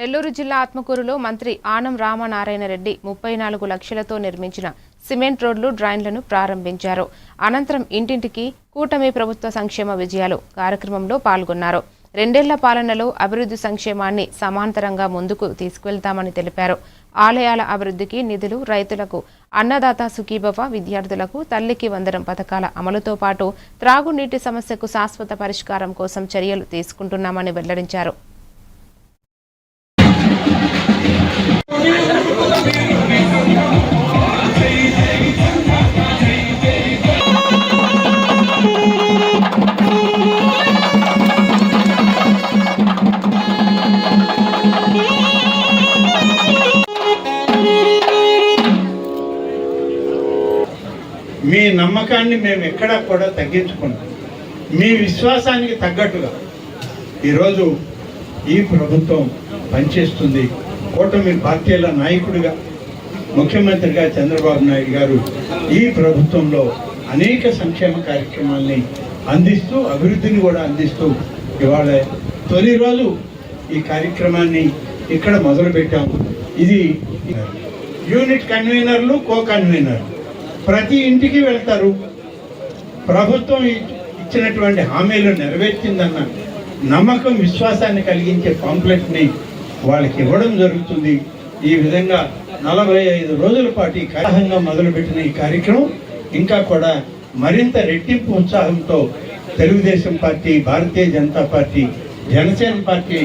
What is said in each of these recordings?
నెల్లూరు జిల్లా ఆత్మకూరులో మంత్రి ఆనం రామనారాయణ రెడ్డి 34 లక్షలతో నిర్మించిన సిమెంట్ రోడ్లు డ్రైన్లను ప్రారంభించారు. అనంతరం ఇంటింటికి కూటమి ప్రభుత్వ సంక్షేమ విజయాలు కార్యక్రమంలో పాల్గొన్నారు. రెండేళ్ల పాలనలో అభివృద్ధి సంక్షేమాన్ని సమాంతరంగా ముందుకు తీసుకువెళ్తామని తెలిపారు. ఆలయాల అభివృద్ధికి నిధులు, రైతులకు అన్నదాత సుఖీభవ, విద్యార్థులకు తల్లికి వందనం పథకాల అమలుతో పాటు త్రాగునీటి సమస్యకు శాశ్వత పరిష్కారం కోసం చర్యలు తీసుకుంటున్నామని వెల్లడించారు. మీ నమ్మకాన్ని మేము ఎక్కడా కూడా తగ్గించుకుంటాం. మీ విశ్వాసానికి తగ్గట్టుగా ఈరోజు ఈ ప్రభుత్వం పనిచేస్తుంది. కూటమి పార్టీల నాయకుడిగా, ముఖ్యమంత్రిగా చంద్రబాబు నాయుడు గారు ఈ ప్రభుత్వంలో అనేక సంక్షేమ కార్యక్రమాల్ని అందిస్తూ, అభివృద్ధిని కూడా అందిస్తూ ఇవాళ తొలి రోజు ఈ కార్యక్రమాన్ని ఇక్కడ మొదలుపెట్టాం. ఇది యూనిట్ కన్వీనర్లు, కో కన్వీనర్లు ప్రతి ఇంటికి వెళ్తారు. ప్రభుత్వం ఇచ్చినటువంటి హామీలు నెరవేర్చిందన్న నమ్మకం, విశ్వాసాన్ని కలిగించే పాంప్లెట్ని వాళ్ళకి ఇవ్వడం జరుగుతుంది. ఈ విధంగా 45 రోజుల పాటు ఈ కార్యంగా మొదలుపెట్టిన ఈ కార్యక్రమం ఇంకా కూడా మరింత రెట్టింపు ఉత్సాహంతో Telugu Desam party, Bharatiya Janata party, Janasena party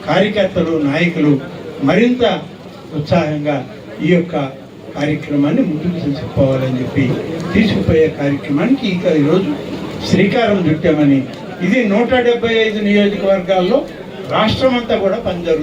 కార్యకర్తలు, నాయకులు మరింత ఉత్సాహంగా ఈ యొక్క కార్యక్రమాన్ని ముందుకు తీసుకుపోవాలని చెప్పి తీసుకుపోయే కార్యక్రమానికి ఈరోజు శ్రీకారం చుట్టామని, ఇది 175 నియోజకవర్గాల్లో రాష్ట్రం అంతా కూడా పనిజరుగుతుంది.